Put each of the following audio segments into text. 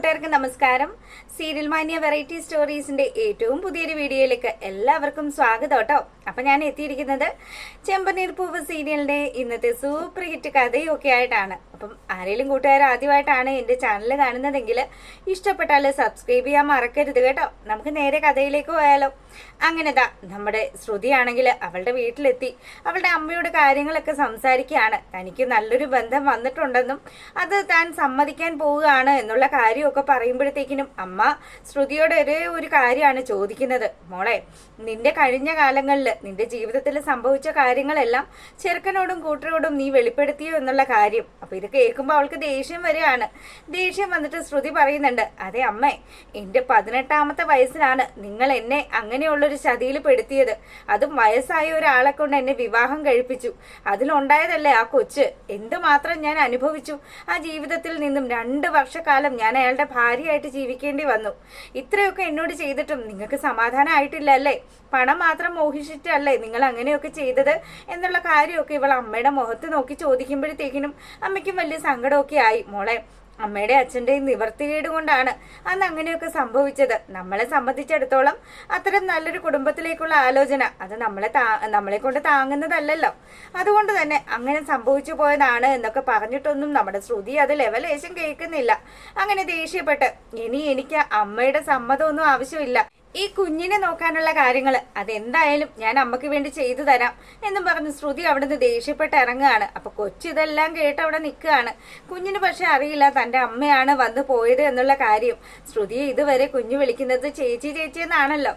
കൂട്ടുകാർക്ക് നമസ്കാരം. Serial മാനിയ variety സ്റ്റോറീസിന്റെ ഏറ്റവും പുതിയൊരു വീഡിയോയിലേക്ക് എല്ലാവർക്കും സ്വാഗതം കേട്ടോ. അപ്പൊ ഞാൻ എത്തിയിരിക്കുന്നത് ചെമ്പനീർ പൂവ് സീരിയലിന്റെ ഇന്നത്തെ സൂപ്പർ ഹിറ്റ് കഥയൊക്കെ ആയിട്ടാണ്. അപ്പം ആരെങ്കിലും കൂട്ടുകാർ ആദ്യമായിട്ടാണ് എന്റെ ചാനൽ കാണുന്നതെങ്കിൽ ഇഷ്ടപ്പെട്ടാൽ സബ്സ്ക്രൈബ് ചെയ്യാൻ മറക്കരുത് കേട്ടോ. നമുക്ക് നേരെ കഥയിലേക്ക് പോയാലോ. അങ്ങനെതാ നമ്മുടെ ശ്രുതിയാണെങ്കിൽ അവളുടെ വീട്ടിലെത്തി അവളുടെ അമ്മയോട് കാര്യങ്ങളൊക്കെ സംസാരിക്കുകയാണ്. തനിക്ക് നല്ലൊരു ബന്ധം വന്നിട്ടുണ്ടെന്നും അത് താൻ സമ്മതിക്കാൻ പോവുകയാണ് എന്നുള്ള കാര്യമൊക്കെ പറയുമ്പോഴത്തേക്കിനും അമ്മ ശ്രുതിയോട് ഒരു കാര്യമാണ് ചോദിക്കുന്നത്. മോളെ, നിന്റെ കഴിഞ്ഞ കാലങ്ങളിൽ നിന്റെ ജീവിതത്തിൽ സംഭവിച്ച കാര്യങ്ങളെല്ലാം ചെറുക്കനോടും കൂട്ടരോടും നീ വെളിപ്പെടുത്തിയോ എന്നുള്ള കാര്യം. അപ്പൊ ഇത് കേൾക്കുമ്പോൾ അവൾക്ക് ദേഷ്യം വരികയാണ്. ദേഷ്യം വന്നിട്ട് ശ്രുതി പറയുന്നുണ്ട്, അതെ അമ്മേ, എന്റെ 18ാമത്തെ വയസ്സിലാണ് നിങ്ങൾ എന്നെ അങ്ങനെയുള്ളൊരു ചതിയിൽ പെടുത്തിയത്. അതും വയസ്സായ ഒരാളെ കൊണ്ട് എന്നെ വിവാഹം കഴിപ്പിച്ചു. അതിലുണ്ടായതല്ലേ ആ കൊച്ച്. എന്തുമാത്രം ഞാൻ അനുഭവിച്ചു. ആ ജീവിതത്തിൽ നിന്നും 2 വർഷക്കാലം ഞാൻ അയാളുടെ ഭാര്യയായിട്ട് ജീവിക്കേണ്ടി വന്നു. ഇത്രയൊക്കെ എന്നോട് ചെയ്തിട്ടും നിങ്ങൾക്ക് സമാധാനമായിട്ടില്ല അല്ലേ? പണം മാത്രം മോഹിച്ചിട്ടല്ലേ നിങ്ങൾ അങ്ങനെയൊക്കെ ചെയ്തത് എന്നുള്ള കാര്യമൊക്കെ ഇവൾ അമ്മയുടെ മുഖത്ത് നോക്കി ചോദിക്കുമ്പോഴത്തേക്കിനും അമ്മയ്ക്കും വലിയ സങ്കടമൊക്കെ ആയി. മോളെ, അമ്മയുടെ അച്ഛൻ്റെയും നിവർത്തികേട് കൊണ്ടാണ് അന്ന് അങ്ങനെയൊക്കെ സംഭവിച്ചത്. നമ്മളെ സംബന്ധിച്ചിടത്തോളം അത്തരം നല്ലൊരു കുടുംബത്തിലേക്കുള്ള ആലോചന അത് നമ്മളെ കൊണ്ട് താങ്ങുന്നതല്ലല്ലോ. അതുകൊണ്ട് തന്നെ അങ്ങനെ സംഭവിച്ചു പോയതാണ് എന്നൊക്കെ പറഞ്ഞിട്ടൊന്നും നമ്മുടെ ശ്രുതി അത് ലെവലേശം കേൾക്കുന്നില്ല. അങ്ങനെ ദേഷ്യപ്പെട്ട് ഇനി എനിക്ക് അമ്മയുടെ സമ്മതമൊന്നും ആവശ്യമില്ല, ഈ കുഞ്ഞിനെ നോക്കാനുള്ള കാര്യങ്ങൾ അതെന്തായാലും ഞാൻ അമ്മയ്ക്ക് വേണ്ടി ചെയ്തു തരാം എന്നും പറഞ്ഞ് ശ്രുതി അവിടുന്ന് ദേഷ്യപ്പെട്ട് ഇറങ്ങുകയാണ്. അപ്പൊ കൊച്ചിതെല്ലാം കേട്ട് അവിടെ നിൽക്കുകയാണ്. കുഞ്ഞിന് പക്ഷെ അറിയില്ല തന്റെ അമ്മയാണ് വന്നു പോയത് എന്നുള്ള കാര്യം. ശ്രുതിയെ ഇതുവരെ കുഞ്ഞു വിളിക്കുന്നത് ചേച്ചി ചേച്ചി എന്നാണല്ലോ.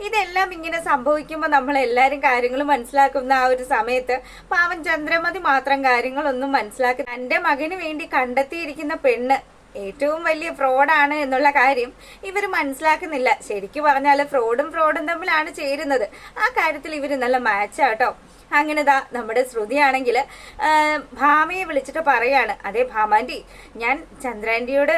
ഇതെല്ലാം ഇങ്ങനെ സംഭവിക്കുമ്പോൾ നമ്മൾ എല്ലാവരും കാര്യങ്ങൾ മനസ്സിലാക്കുന്ന ആ ഒരു സമയത്ത് പാവൻ ചന്ദ്രമതി മാത്രം കാര്യങ്ങളൊന്നും മനസ്സിലാക്കി തന്റെ മകന് വേണ്ടി കണ്ടെത്തിയിരിക്കുന്ന പെണ്ണ് ഏറ്റവും വലിയ ഫ്രോഡാണ് എന്നുള്ള കാര്യം ഇവർ മനസ്സിലാക്കുന്നില്ല. ശരിക്കും പറഞ്ഞാൽ ഫ്രോഡും തമ്മിലാണ് ചേരുന്നത്. ആ കാര്യത്തിൽ ഇവർ നല്ല മാച്ചാട്ടോ. അങ്ങനെതാ നമ്മുടെ ശ്രുതിയാണെങ്കിൽ ഭാമയെ വിളിച്ചിട്ട് പറയാണ്, അതെ ഭാമാൻറ്റി, ഞാൻ ചന്ദ്രാൻറ്റിയോട്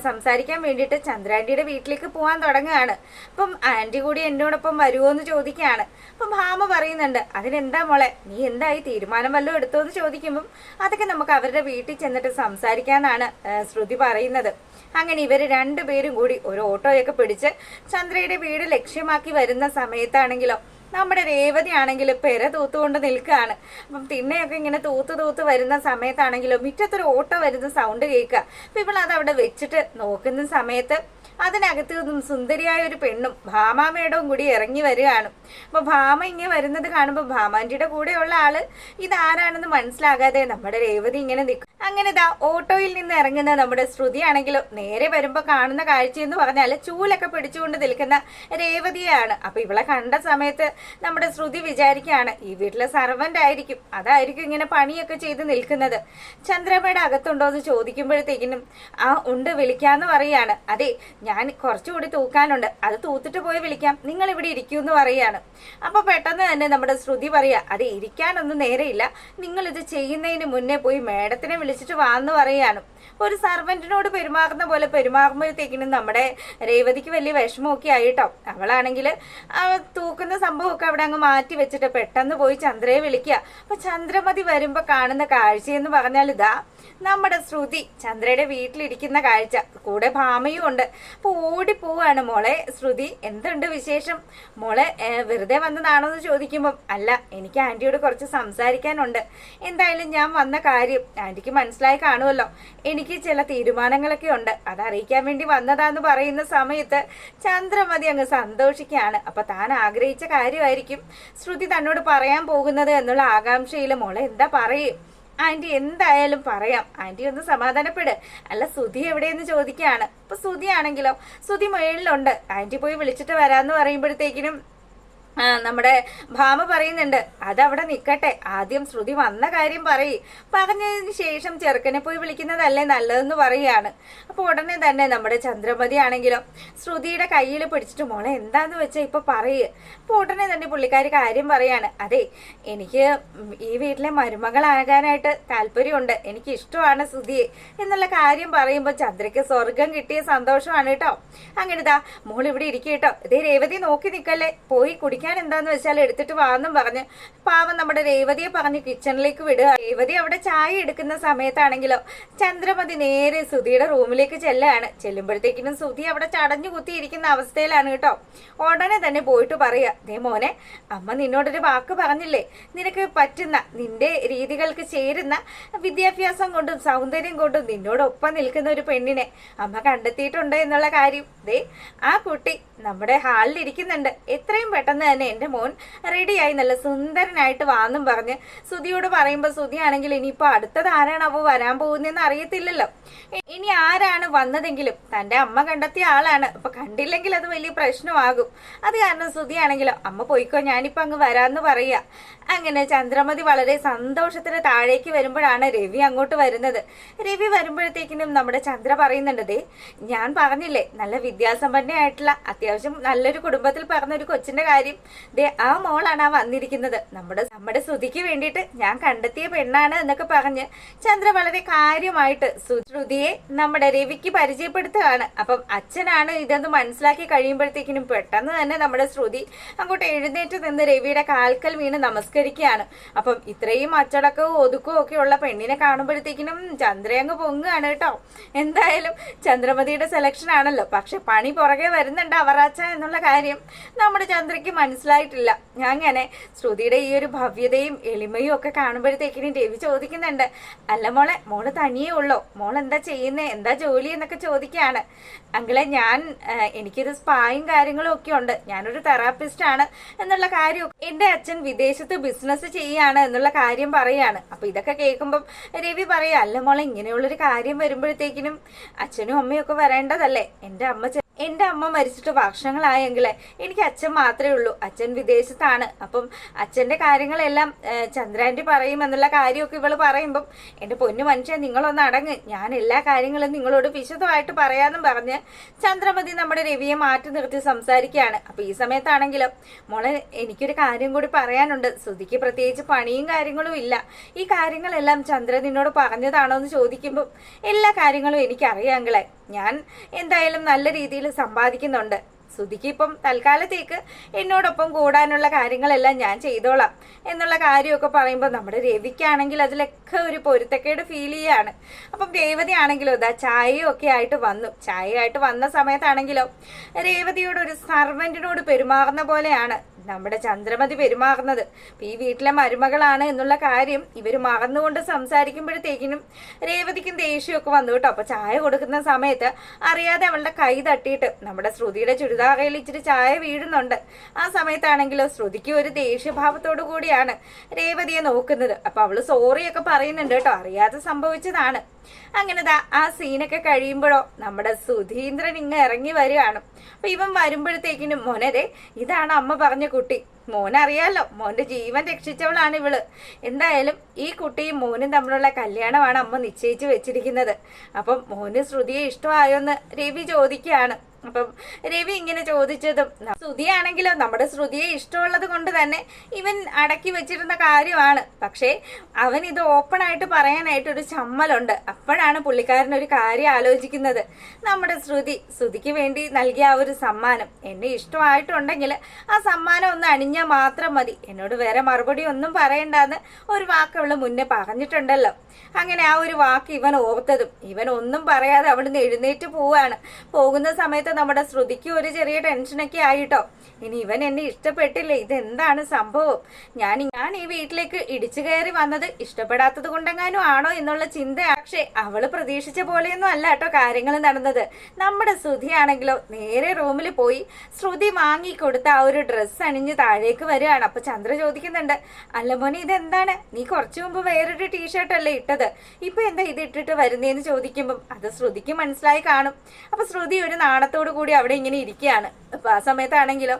സംസാരിക്കാൻ വേണ്ടിയിട്ട് ചന്ദ്രാൻറ്റിയുടെ വീട്ടിലേക്ക് പോകാൻ തുടങ്ങുകയാണ്. അപ്പം ആൻറ്റി കൂടി എന്നോടൊപ്പം വരുമോ എന്ന് ചോദിക്കുകയാണ്. അപ്പം ഭാമ പറയുന്നുണ്ട്, അതിനെന്താ മോളെ, നീ എന്തായി തീരുമാനം വല്ലതും എടുത്തോ എന്ന് ചോദിക്കുമ്പം അതൊക്കെ നമുക്ക് അവരുടെ വീട്ടിൽ ചെന്നിട്ട് സംസാരിക്കാന്നാണ് ശ്രുതി പറയുന്നത്. അങ്ങനെ ഇവർ 2 പേരും കൂടി ഒരു ഓട്ടോയൊക്കെ പിടിച്ച് ചന്ദ്രയുടെ വീട് ലക്ഷ്യമാക്കി വരുന്ന സമയത്താണെങ്കിലോ നമ്മുടെ രേവതി ആണെങ്കിൽ പെര തൂത്തുകൊണ്ട് നിൽക്കുകയാണ്. അപ്പം തിണ്ണയൊക്കെ ഇങ്ങനെ തൂത്ത് വരുന്ന സമയത്താണെങ്കിലോ മുറ്റത്തൊരു ഓട്ടോ വരുന്ന സൗണ്ട് കേൾക്കുക. അപ്പം ഇവളത് അവിടെ വെച്ചിട്ട് നോക്കുന്ന സമയത്ത് അതിനകത്ത് നിന്നും സുന്ദരിയായ ഒരു പെണ്ണും ഭാമാമേടവും കൂടി ഇറങ്ങി വരികയാണ്. അപ്പൊ ഭാമ ഇങ്ങനെ വരുന്നത് കാണുമ്പോൾ ഭാമാൻറ്റിയുടെ കൂടെയുള്ള ആള് ഇതാരാണെന്ന് മനസ്സിലാകാതെ നമ്മുടെ രേവതി ഇങ്ങനെ നിൽക്കും. അങ്ങനെ ദാ ഓട്ടോയിൽ നിന്ന് ഇറങ്ങുന്ന നമ്മുടെ ശ്രുതി ആണെങ്കിലും നേരെ വരുമ്പോ കാണുന്ന കാഴ്ച എന്ന് പറഞ്ഞാൽ ചൂലൊക്കെ പിടിച്ചുകൊണ്ട് നിൽക്കുന്ന രേവതിയാണ്. അപ്പൊ ഇവളെ കണ്ട സമയത്ത് നമ്മുടെ ശ്രുതി വിചാരിക്കുകയാണ് ഈ വീട്ടിലെ സർവന്റ് ആയിരിക്കും, അതായിരിക്കും ഇങ്ങനെ പണിയൊക്കെ ചെയ്ത് നിൽക്കുന്നത്. ചന്ദ്രമ്മയുടെ അകത്തുണ്ടോ എന്ന് ചോദിക്കുമ്പോഴത്തേക്കിനും ആ ഉണ്ട്, വിളിക്കാന്ന് പറയാണ്. അതെ, ഞാൻ കുറച്ചുകൂടി തൂക്കാനുണ്ട്, അത് തൂത്തിട്ട് പോയി വിളിക്കാം, നിങ്ങൾ ഇവിടെ ഇരിക്കൂ എന്ന് പറയാണ്. അപ്പൊ പെട്ടെന്ന് തന്നെ നമ്മുടെ ശ്രുതി പറയാ, അതെ ഇരിക്കാനൊന്നും നേരെയില്ല, നിങ്ങൾ ഇത് ചെയ്യുന്നതിന് മുന്നേ പോയി മേഡത്തിനെ വിളിച്ചിട്ട് വാന്ന് പറയാണ്. ഒരു സർവന്റിനോട് പെരുമാറുന്ന പോലെ പെരുമാറുമ്പോഴത്തേക്കിനും നമ്മുടെ രേവതിക്ക് വലിയ വിഷമമൊക്കെ ആയിട്ടോ. അവളാണെങ്കിൽ തൂക്കുന്ന സംഭവമൊക്കെ അവിടെ അങ്ങ് മാറ്റി വെച്ചിട്ട് പെട്ടെന്ന് പോയി ചന്ദ്രയെ വിളിക്കുക. അപ്പൊ ചന്ദ്രമതി വരുമ്പോ കാണുന്ന കാഴ്ചയെന്ന് പറഞ്ഞാൽ ഇതാ നമ്മുടെ ശ്രുതി ചന്ദ്രയുടെ വീട്ടിലിരിക്കുന്ന കാഴ്ച, കൂടെ ഭാമയും ഉണ്ട്. അപ്പൊ ഓടിപ്പോവാണ്. മോളെ ശ്രുതി, എന്തുണ്ട് വിശേഷം? മോളെ വെറുതെ വന്നതാണോ എന്ന് ചോദിക്കുമ്പം അല്ല, എനിക്ക് ആന്റിയോട് കുറച്ച് സംസാരിക്കാനുണ്ട്. എന്തായാലും ഞാൻ വന്ന കാര്യം ആന്റിക്ക് മനസ്സിലായി കാണുമല്ലോ, എനിക്ക് ചില തീരുമാനങ്ങളൊക്കെ ഉണ്ട്, അത് അറിയിക്കാൻ വേണ്ടി വന്നതാന്ന് പറയുന്ന സമയത്ത് ചന്ദ്രമതി അങ്ങ് സന്തോഷിക്കുകയാണ്. അപ്പൊ താൻ ആഗ്രഹിച്ച കാര്യമായിരിക്കും ശ്രുതി തന്നോട് പറയാൻ പോകുന്നത് എന്നുള്ള ആകാംക്ഷയിൽ മോളെ എന്താ പറയും? ആന്റി എന്തായാലും പറയാം, ആന്റി ഒന്ന് സമാധാനപ്പെട്. അല്ല സുധി എവിടെയെന്ന് ചോദിക്കുകയാണ്. അപ്പൊ സുധി ആണെങ്കിലോ സുധി മേളിലുണ്ട്, ആന്റി പോയി വിളിച്ചിട്ട് വരാന്ന് പറയുമ്പോഴത്തേക്കിനും നമ്മുടെ ഭാമ പറയുന്നുണ്ട്, അതവിടെ നിൽക്കട്ടെ, ആദ്യം ശ്രുതി വന്ന കാര്യം പറഞ്ഞതിന് ശേഷം ചെറുക്കനെ പോയി വിളിക്കുന്നതല്ലേ നല്ലതെന്ന് പറയുകയാണ്. അപ്പൊ ഉടനെ തന്നെ നമ്മുടെ ചന്ദ്രമതി ആണെങ്കിലോ ശ്രുതിയുടെ കയ്യിൽ പിടിച്ചിട്ട് മോളെ എന്താന്ന് വെച്ചാൽ ഇപ്പൊ പറയ്. അപ്പൊ ഉടനെ തന്നെ പുള്ളിക്കാരി കാര്യം പറയാണ്, അതെ എനിക്ക് ഈ വീട്ടിലെ മരുമകളാകാനായിട്ട് താല്പര്യമുണ്ട്, എനിക്ക് ഇഷ്ടമാണ് ശ്രുതിയെ എന്നുള്ള കാര്യം പറയുമ്പോൾ ചന്ദ്രയ്ക്ക് സ്വർഗം കിട്ടിയ സന്തോഷമാണ് കേട്ടോ. അങ്ങനെ ഇതാ മോൾ ഇവിടെ ഇരിക്കും കേട്ടോ, ഇതേ രേവതി നോക്കി നിൽക്കല്ലേ, പോയി കുടിക്കാൻ എന്താന്ന് വെച്ചാൽ എടുത്തിട്ട് വാന്നും പറഞ്ഞ് പാവം നമ്മുടെ രേവതിയെ പറഞ്ഞ് കിച്ചണിലേക്ക് വിടുക. രേവതി അവിടെ ചായ എടുക്കുന്ന സമയത്താണെങ്കിലോ ചന്ദ്രമതി നേരെ സുധിയുടെ റൂമിലേക്ക് റൂമിലേക്ക് ചെല്ലുമ്പോഴത്തേക്കിനും ശ്രുതി അവിടെ ചടഞ്ഞു കുത്തിയിരിക്കുന്ന അവസ്ഥയിലാണ് കേട്ടോ. ഉടനെ തന്നെ പോയിട്ട് പറയാ, ദേ മോനെ, അമ്മ നിന്നോടൊരു വാക്ക് പറഞ്ഞില്ലേ, നിനക്ക് പറ്റുന്ന നിന്റെ രീതികൾക്ക് ചേരുന്ന വിദ്യാഭ്യാസം കൊണ്ടും സൗന്ദര്യം കൊണ്ടും നിന്നോടൊപ്പം നിൽക്കുന്ന ഒരു പെണ്ണിനെ അമ്മ കണ്ടെത്തിയിട്ടുണ്ട് എന്നുള്ള കാര്യം. ദേ ആ കുട്ടി നമ്മുടെ ഹാളിൽ ഇരിക്കുന്നുണ്ട്. എത്രയും പെട്ടെന്ന് തന്നെ എൻ്റെ മോൻ റെഡിയായി നല്ല സുന്ദരനായിട്ട് വാന്നും പറഞ്ഞ് ശ്രുതിയോട് പറയുമ്പോൾ ശ്രുതി ആണെങ്കിൽ ഇനിയിപ്പോൾ അടുത്തത് ആരാണ് അപ്പോൾ വരാൻ പോകുന്നതെന്ന് അറിയത്തില്ലല്ലോ. ഇനി ആരാണ് വന്നതെങ്കിലും തൻ്റെ അമ്മ കണ്ടെത്തിയ ആളാണ്. അപ്പൊ കണ്ടില്ലെങ്കിൽ അത് വലിയ പ്രശ്നമാകും. അത് കാരണം ശ്രുതി ആണെങ്കിലോ, അമ്മ പോയിക്കോ, ഞാനിപ്പോ അങ്ങ് വരാന്ന് പറയുക. അങ്ങനെ ചന്ദ്രമതി വളരെ സന്തോഷത്തിന് താഴേക്ക് വരുമ്പോഴാണ് രവി അങ്ങോട്ട് വരുന്നത്. രവി വരുമ്പോഴത്തേക്കിനും നമ്മുടെ ചന്ദ്ര പറയുന്നുണ്ട്, ദേ ഞാൻ പറഞ്ഞില്ലേ നല്ല വിദ്യാസമ്പന്നയായിട്ടുള്ള അത്യാവശ്യം നല്ലൊരു കുടുംബത്തിൽ പറഞ്ഞൊരു കൊച്ചിന്റെ കാര്യം. ദേ ആ മോളാണ് ആ വന്നിരിക്കുന്നത്. നമ്മുടെ ശ്രുതിക്ക് വേണ്ടിയിട്ട് ഞാൻ കണ്ടെത്തിയ പെണ്ണാണ് എന്നൊക്കെ പറഞ്ഞ് ചന്ദ്ര വളരെ കാര്യമായിട്ട് ശ്രുതിയെ നമ്മുടെ രവിക്ക് പരിചയപ്പെടുത്തുകയാണ്. അപ്പം അച്ഛനാണ് ഇതെന്ന് മനസ്സിലാക്കി കഴിയുമ്പോഴത്തേക്കിനും പെട്ടെന്ന് തന്നെ നമ്മുടെ ശ്രുതി അങ്ങോട്ട് എഴുന്നേറ്റ് നിന്ന് രവിയുടെ കാൽക്കൽ വീണ് നമസ്കരിക്കുകയാണ്. അപ്പം ഇത്രയും അച്ചടക്കവും ഒതുക്കവും ഒക്കെ ഉള്ള പെണ്ണിനെ കാണുമ്പോഴത്തേക്കിനും ചന്ദ്ര അങ്ങ് പൊങ്ങുകയാണ് കേട്ടോ. എന്തായാലും ചന്ദ്രമതിയുടെ സെലക്ഷൻ ആണല്ലോ, പക്ഷെ പണി പുറകെ വരുന്നുണ്ട് അവറാച്ച എന്നുള്ള കാര്യം നമ്മുടെ ചന്ദ്രയ്ക്ക് മനസ്സിലായിട്ടില്ല. അങ്ങനെ ശ്രുതിയുടെ ഈ ഒരു ഭവ്യതയും എളിമയും ഒക്കെ കാണുമ്പോഴത്തേക്കിനും രവി ചോദിക്കുന്നുണ്ട്, അല്ല മോള് തനിയേ ഉള്ളോ, മോൾ എന്താ ചെയ്യുന്നേ, എന്താ ജോലി എന്നൊക്കെ ചോദിക്കുകയാണ്. അങ്കിളെ എനിക്കൊരു സ്പായും കാര്യങ്ങളും ഒക്കെ ഉണ്ട്, ഞാനൊരു തെറാപ്പിസ്റ്റ് ആണ് എന്നുള്ള കാര്യം, എന്റെ അച്ഛൻ വിദേശത്ത് ബിസിനസ് ചെയ്യാണ് എന്നുള്ള കാര്യം പറയാണ്. അപ്പൊ ഇതൊക്കെ കേൾക്കുമ്പം രവി പറയാ, അല്ല മോളെ ഇങ്ങനെയുള്ളൊരു കാര്യം വരുമ്പോഴത്തേക്കിനും അച്ഛനും അമ്മയും ഒക്കെ വരേണ്ടതല്ലേ. എൻ്റെ അമ്മ മരിച്ചിട്ട് വർഷങ്ങളായെങ്കിലേ എനിക്ക് അച്ഛൻ മാത്രമേ ഉള്ളൂ. അച്ഛൻ വിദേശത്താണ്. അപ്പം അച്ഛൻ്റെ കാര്യങ്ങളെല്ലാം ചന്ദ്രാൻ്റെ പറയും എന്നുള്ള കാര്യമൊക്കെ ഇവള് പറയുമ്പം എൻ്റെ പൊന്നു മനുഷ്യൻ നിങ്ങളൊന്ന് അടങ്ങ്, ഞാൻ എല്ലാ കാര്യങ്ങളും നിങ്ങളോട് വിശദമായിട്ട് പറയാമെന്നും പറഞ്ഞ് ചന്ദ്രമതി നമ്മുടെ രവിയെ മാറ്റി നിർത്തി സംസാരിക്കുകയാണ്. അപ്പം ഈ സമയത്താണെങ്കിലും മോളെ എനിക്കൊരു കാര്യം കൂടി പറയാനുണ്ട്. ശ്രുതിക്ക് പ്രത്യേകിച്ച് പണിയും കാര്യങ്ങളും ഇല്ല. ഈ കാര്യങ്ങളെല്ലാം ചന്ദ്ര നിന്നോട് പറഞ്ഞതാണോ എന്ന് ചോദിക്കുമ്പം എല്ലാ കാര്യങ്ങളും എനിക്കറിയാമെങ്കിലേ ഞാൻ എന്തായാലും നല്ല രീതിയിൽ സമ്പാദിക്കുന്നുണ്ട്. ശ്രുതിക്ക് ഇപ്പം തൽക്കാലത്തേക്ക് എന്നോടൊപ്പം കൂടാനുള്ള കാര്യങ്ങളെല്ലാം ഞാൻ ചെയ്തോളാം എന്നുള്ള കാര്യമൊക്കെ പറയുമ്പോൾ നമ്മുടെ രവിക്കാണെങ്കിൽ അതിലൊക്കെ ഒരു പൊരുത്തക്കേട് ഫീൽ ചെയ്യാണ്. അപ്പം രേവതി ആണെങ്കിലോ ഇതാ ചായയും ഒക്കെ ആയിട്ട് വന്നു. ചായയായിട്ട് വന്ന സമയത്താണെങ്കിലോ രേവതിയോട് ഒരു സർവന്റിനോട് പെരുമാറുന്ന പോലെയാണ് നമ്മുടെ ചന്ദ്രമതി പെരുമാറുന്നത്. ഈ വീട്ടിലെ മരുമകളാണ് എന്നുള്ള കാര്യം ഇവർ മറന്നുകൊണ്ട് സംസാരിക്കുമ്പോഴത്തേക്കിനും രേവതിക്കും ദേഷ്യമൊക്കെ വന്നു കേട്ടോ. അപ്പൊ ചായ കൊടുക്കുന്ന സമയത്ത് അറിയാതെ അവളുടെ കൈ തട്ടിയിട്ട് നമ്മുടെ ശ്രുതിയുടെ ചുരിദാറയിൽ ഇച്ചിരി ചായ വീഴുന്നുണ്ട്. ആ സമയത്താണെങ്കിലോ ശ്രുതിക്ക് ഒരു ദേഷ്യഭാവത്തോടു കൂടിയാണ് രേവതിയെ നോക്കുന്നത്. അപ്പൊ അവള് സോറിയൊക്കെ പറയുന്നുണ്ട് കേട്ടോ, അറിയാതെ സംഭവിച്ചതാണ്. അങ്ങനെ ആ സീനൊക്കെ കഴിയുമ്പോഴോ നമ്മുടെ സുധീന്ദ്രൻ ഇങ്ങ് ഇറങ്ങി വരികയാണ്. അപ്പൊ ഇവൻ വരുമ്പോഴത്തേക്കിനും മോനതെ ഇതാണ് അമ്മ പറഞ്ഞ കുട്ടി, മോനറിയാലോ മോന്റെ ജീവൻ രക്ഷിച്ചവളാണ് ഇവള്. എന്തായാലും ഈ കുട്ടിയും മോനും തമ്മിലുള്ള കല്യാണമാണ് അമ്മ നിശ്ചയിച്ചു വെച്ചിരിക്കുന്നത്. അപ്പം മോന് ശ്രുതിയെ ഇഷ്ടമായോന്ന് രവി ചോദിക്കുകയാണ്. അപ്പം രവി ഇങ്ങനെ ചോദിച്ചതും ശ്രുതിയാണെങ്കിലോ നമ്മുടെ ശ്രുതിയെ ഇഷ്ടമുള്ളത് കൊണ്ട് തന്നെ ഇവൻ അടക്കി വെച്ചിരുന്ന കാര്യമാണ്. പക്ഷേ അവൻ ഇത് ഓപ്പൺ ആയിട്ട് പറയാനായിട്ടൊരു ചമ്മലുണ്ട്. അപ്പോഴാണ് പുള്ളിക്കാരൻ ഒരു കാര്യം ആലോചിക്കുന്നത്. നമ്മുടെ ശ്രുതിക്ക് വേണ്ടി നൽകിയ ആ ഒരു സമ്മാനം എന്നെ ഇഷ്ടമായിട്ടുണ്ടെങ്കിൽ ആ സമ്മാനം ഒന്ന് അണിഞ്ഞാൽ മാത്രം മതി, എന്നോട് വേറെ മറുപടി ഒന്നും പറയണ്ടെന്ന് ഒരു വാക്ക് അവള് മുന്നേ പറഞ്ഞിട്ടുണ്ടല്ലോ. അങ്ങനെ ആ ഒരു വാക്ക് ഇവൻ ഓർത്തതും ഇവൻ ഒന്നും പറയാതെ അവിടുന്ന് എഴുന്നേറ്റ് പോവാണ്. പോകുന്ന സമയത്ത് നമ്മുടെ ശ്രുതിക്ക് ഒരു ചെറിയ ടെൻഷനൊക്കെ ആയിട്ടോ. ഇനി ഇവൻ എന്നെ ഇഷ്ടപ്പെട്ടില്ലേ, ഇതെന്താണ് സംഭവം, ഞാൻ ഈ വീട്ടിലേക്ക് ഇടിച്ചു കയറി വന്നത് ഇഷ്ടപ്പെടാത്തത് കൊണ്ടെങ്ങാനും ആണോ എന്നുള്ള ചിന്ത. പക്ഷെ അവള് പ്രതീക്ഷിച്ച പോലെയൊന്നും അല്ല കേട്ടോ കാര്യങ്ങൾ നടന്നത്. നമ്മുടെ ശ്രുതിയാണെങ്കിലോ നേരെ റൂമിൽ പോയി ശ്രുതി വാങ്ങിക്കൊടുത്ത ആ ഒരു ഡ്രസ്സ് അണിഞ്ഞ് താഴേക്ക് വരികയാണ്. അപ്പൊ ചന്ദ്ര ചോദിക്കുന്നുണ്ട്, അല്ല മോനെ ഇതെന്താണ്, നീ കുറച്ചു മുമ്പ് വേറൊരു ടീഷർട്ട് അല്ലേ ഇട്ടത്, ഇപ്പൊ എന്താ ഇത് ഇട്ടിട്ട് വരുന്നേന്ന് ചോദിക്കുമ്പം അത് ശ്രുതിക്ക് മനസ്സിലായി കാണും. അപ്പൊ ശ്രുതി ഒരു നാണത്തോട് കൂടി അവിടെ ഇങ്ങനെ ഇരിക്കുകയാണ്. അപ്പൊ ആ സമയത്താണെങ്കിലോ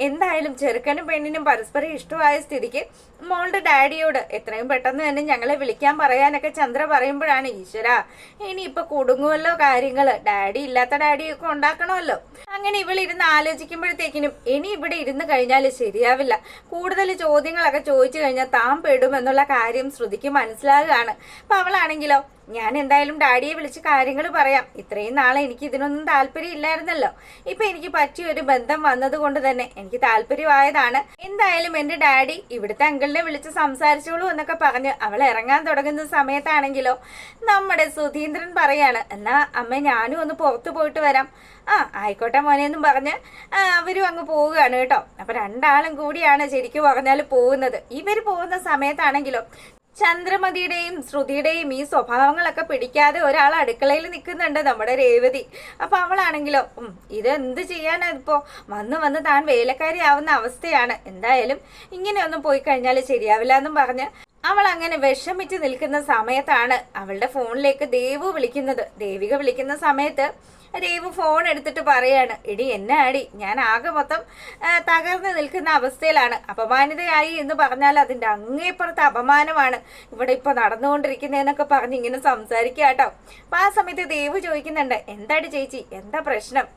എന്തായാലും ചെറുക്കനും പെണ്ണിനും പരസ്പരം ഇഷ്ടമായ സ്ഥിതിക്ക് മോളുടെ ഡാഡിയോട് എത്രയും പെട്ടെന്ന് തന്നെ ഞങ്ങളെ വിളിക്കാൻ പറയാനൊക്കെ ചന്ദ്ര പറയുമ്പോഴാണ് ഈശ്വര ഇനിയിപ്പൊ കുടുങ്ങുമല്ലോ കാര്യങ്ങള്, ഡാഡി ഇല്ലാത്ത ഡാഡിയൊക്കെ ഉണ്ടാക്കണമല്ലോ. അങ്ങനെ ഇവളിരുന്ന് ആലോചിക്കുമ്പോഴത്തേക്കിനും ഇനി ഇവിടെ ഇരുന്ന് കഴിഞ്ഞാൽ ശരിയാവില്ല, കൂടുതൽ ചോദ്യങ്ങളൊക്കെ ചോദിച്ചു കഴിഞ്ഞാൽ താൻ പെടും എന്നുള്ള കാര്യം ശ്രുതിക്ക് മനസ്സിലാകുകയാണ്. അപ്പൊ അവളാണെങ്കിലോ ഞാൻ എന്തായാലും ഡാഡിയെ വിളിച്ച് കാര്യങ്ങൾ പറയാം. ഇത്രയും നാളെ എനിക്ക് ഇതിനൊന്നും താല്പര്യം ഇല്ലായിരുന്നല്ലോ. ഇപ്പൊ എനിക്ക് പറ്റിയ ഒരു ബന്ധം വന്നത് കൊണ്ട് തന്നെ എനിക്ക് താല്പര്യമായതാണ്. എന്തായാലും എന്റെ ഡാഡി ഇവിടുത്തെ അങ്കിളിനെ വിളിച്ച് സംസാരിച്ചോളൂ എന്നൊക്കെ പറഞ്ഞ് അവൾ ഇറങ്ങാൻ തുടങ്ങുന്ന സമയത്താണെങ്കിലോ നമ്മുടെ സുധീന്ദ്രൻ പറയാണ്, എന്നാ അമ്മ ഞാനും ഒന്ന് പുറത്തു പോയിട്ട് വരാം. ആയിക്കോട്ടെ മോനെ എന്നും പറഞ്ഞ് അവരും അങ്ങ് പോവുകയാണ് കേട്ടോ. അപ്പൊ രണ്ടാളും കൂടിയാണ് ശരിക്കും പറഞ്ഞാൽ പോകുന്നത്. ഇവർ പോകുന്ന സമയത്താണെങ്കിലോ ചന്ദ്രമതിയുടെയും ശ്രുതിയുടെയും ഈ സ്വഭാവങ്ങളൊക്കെ പിടിക്കാതെ ഒരാൾ അടുക്കളയിൽ നിൽക്കുന്നുണ്ട്, നമ്മുടെ രേവതി. അപ്പൊ അവളാണെങ്കിലോ ഇതെന്ത് ചെയ്യാനാ ഇപ്പോ, വന്ന് വന്ന് താൻ വേലക്കാരി ആവുന്ന അവസ്ഥയാണ്. എന്തായാലും ഇങ്ങനെയൊന്നും പോയി കഴിഞ്ഞാൽ ശരിയാവില്ല എന്നും പറഞ്ഞ് അവൾ അങ്ങനെ വിഷമിച്ച് നിൽക്കുന്ന സമയത്താണ് അവളുടെ ഫോണിലേക്ക് ദേവു വിളിക്കുന്നത്. ദേവിക വിളിക്കുന്ന സമയത്ത് രേവു ഫോൺ എടുത്തിട്ട് പറയാണ്, എടി എന്നാടി, ഞാൻ ആകെ മൊത്തം തകർന്നു നിൽക്കുന്ന അവസ്ഥയിലാണ്. അപമാനിതയായി എന്ന് പറഞ്ഞാൽ അതിന്റെ അങ്ങേപ്പുറത്ത് അപമാനമാണ് ഇവിടെ ഇപ്പൊ നടന്നുകൊണ്ടിരിക്കുന്നതെന്നൊക്കെ പറഞ്ഞ് ഇങ്ങനെ സംസാരിക്കുക കേട്ടോ. അപ്പൊ ആ സമയത്ത് ദേവു ചോദിക്കുന്നുണ്ട്, എന്താടി ചേച്ചി, എന്താ പ്രശ്നം?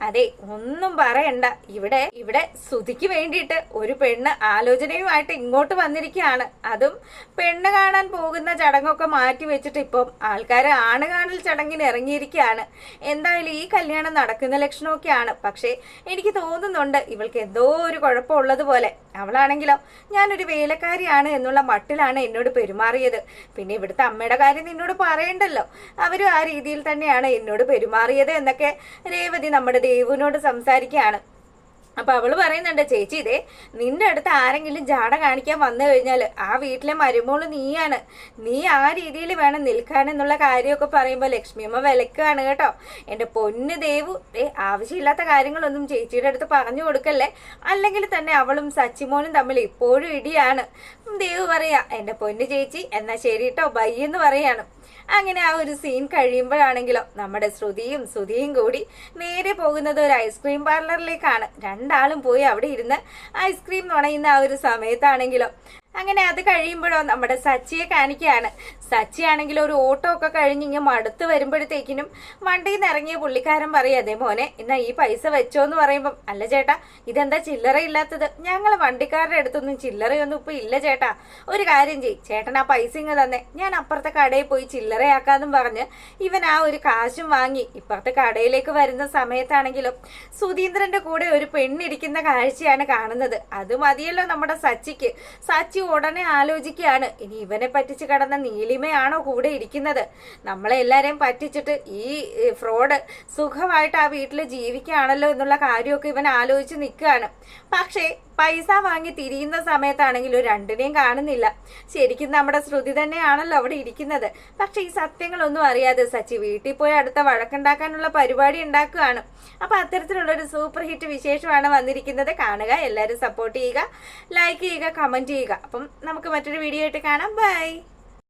അതെ, ഒന്നും പറയണ്ട, ഇവിടെ ശ്രുതിക്ക് വേണ്ടിയിട്ട് ഒരു പെണ്ണ് ആലോചനയുമായിട്ട് ഇങ്ങോട്ട് വന്നിരിക്കുകയാണ്. അതും പെണ്ണ് കാണാൻ പോകുന്ന ചടങ്ങൊക്കെ മാറ്റി വെച്ചിട്ട് ഇപ്പം ആൾക്കാർ ആണ് കാണൽ ചടങ്ങിന് ഇറങ്ങിയിരിക്കുകയാണ്. എന്തായാലും ഈ കല്യാണം നടക്കുന്ന ലക്ഷണമൊക്കെയാണ്. പക്ഷേ എനിക്ക് തോന്നുന്നുണ്ട് ഇവൾക്ക് എന്തോ ഒരു കുഴപ്പമുള്ളത് പോലെ. അവളാണെങ്കിലോ ഞാനൊരു വേലക്കാരിയാണ് എന്നുള്ള മട്ടിലാണ് എന്നോട് പെരുമാറിയത്. പിന്നെ ഇവിടുത്തെ അമ്മയുടെ കാര്യം നിന്നോട് പറയണ്ടല്ലോ, അവരും ആ രീതിയിൽ തന്നെയാണ് എന്നോട് പെരുമാറിയത് എന്നൊക്കെ രേവതി നമ്മുടെ ദേവുവിനോട് സംസാരിക്കുകയാണ്. അപ്പൊ അവള് പറയുന്നുണ്ട്, ചേച്ചി ഇതേ നിന്റെ അടുത്ത് ആരെങ്കിലും ജാട കാണിക്കാൻ വന്നു കഴിഞ്ഞാൽ ആ വീട്ടിലെ മരുമോള് നീയാണ്, നീ ആ രീതിയിൽ വേണം നിൽക്കാൻ എന്നുള്ള കാര്യമൊക്കെ പറയുമ്പോൾ ലക്ഷ്മിയമ്മ വിലക്കാണ് കേട്ടോ. എന്റെ പൊന്ന് ദേവു, ആവശ്യമില്ലാത്ത കാര്യങ്ങളൊന്നും ചേച്ചിയുടെ അടുത്ത് പറഞ്ഞു കൊടുക്കല്ലേ, അല്ലെങ്കിൽ തന്നെ അവളും സച്ചിമോനും തമ്മിൽ ഇപ്പോഴും ഇടിയാണ്. ദേവു പറയാ, എന്റെ പൊന്ന് ചേച്ചി എന്നാ ശരി കേട്ടോ, ബൈ എന്ന് പറയാണ്. അങ്ങനെ ആ ഒരു സീൻ കഴിയുമ്പോഴാണെങ്കിലോ നമ്മുടെ ശ്രുതിയും കൂടി നേരെ പോകുന്നത് ഒരു ഐസ്ക്രീം പാർലറിലേക്കാണ്. രണ്ടാളും പോയി അവിടെ ഇരുന്ന് ഐസ്ക്രീം നുണയുന്ന ആ ഒരു സമയത്താണെങ്കിലോ അങ്ങനെ അത് കഴിയുമ്പോഴോ നമ്മുടെ സച്ചിയെ കാണിക്കുകയാണ്. സച്ചി ആണെങ്കിൽ ഒരു ഓട്ടോ ഒക്കെ കഴിഞ്ഞ് ഇങ്ങനെ മടുത്ത് വരുമ്പോഴത്തേക്കിനും വണ്ടിയിൽ നിന്ന് ഇറങ്ങിയ പുള്ളിക്കാരൻ പറയാം, അതേ മോനെ എന്നാ ഈ പൈസ വെച്ചോ എന്ന് പറയുമ്പം, അല്ല ചേട്ടാ ഇതെന്താ ചില്ലറ ഇല്ലാത്തത്, ഞങ്ങൾ വണ്ടിക്കാരുടെ അടുത്തൊന്നും ചില്ലറയൊന്നും ഇപ്പൊ ഇല്ല ചേട്ടാ, ഒരു കാര്യം ചെയ്യ് ചേട്ടൻ ആ പൈസ ഇങ്ങ് തന്നെ, ഞാൻ അപ്പുറത്തെ കടയിൽ പോയി ചില്ലറയാക്കാന്നും പറഞ്ഞ് ഇവൻ ആ ഒരു കാശും വാങ്ങി ഇപ്പുറത്തെ കടയിലേക്ക് വരുന്ന സമയത്താണെങ്കിലും സുധീന്ദ്രന്റെ കൂടെ ഒരു പെണ്ണിരിക്കുന്ന കാഴ്ചയാണ് കാണുന്നത്. അത് മതിയല്ലോ നമ്മുടെ സച്ചിക്ക്. സച്ചി ഉടനെ ആലോചിക്കുകയാണ്, ഇനി ഇവനെ പറ്റിച്ച് കിടന്ന നീലിമയാണോ കൂടെ ഇരിക്കുന്നത്, നമ്മളെ എല്ലാരെയും പറ്റിച്ചിട്ട് ഈ ഫ്രോഡ് സുഖമായിട്ട് ആ വീട്ടിൽ ജീവിക്കുകയാണല്ലോ എന്നുള്ള കാര്യമൊക്കെ ഇവൻ ആലോചിച്ച് നിൽക്കുകയാണ്. പക്ഷേ പൈസ വാങ്ങി തിരിയുന്ന സമയത്താണെങ്കിലും രണ്ടിനെയും കാണുന്നില്ല. ശരിക്കും നമ്മുടെ ശ്രുതി തന്നെയാണല്ലോ അവിടെ ഇരിക്കുന്നത്. പക്ഷെ ഈ സത്യങ്ങളൊന്നും അറിയാതെ സച്ചി വീട്ടിൽ പോയി അടുത്ത വഴക്കുണ്ടാക്കാനുള്ള പരിപാടി ഉണ്ടാക്കുകയാണ്. അപ്പൊ അത്തരത്തിലുള്ളൊരു സൂപ്പർ ഹിറ്റ് വിശേഷമാണ് വന്നിരിക്കുന്നത്. കാണുക, എല്ലാവരും സപ്പോർട്ട് ചെയ്യുക, ലൈക്ക് ചെയ്യുക, കമന്റ് ചെയ്യുക. അപ്പം നമുക്ക് മറ്റൊരു വീഡിയോ ആയിട്ട് കാണാം. ബൈ.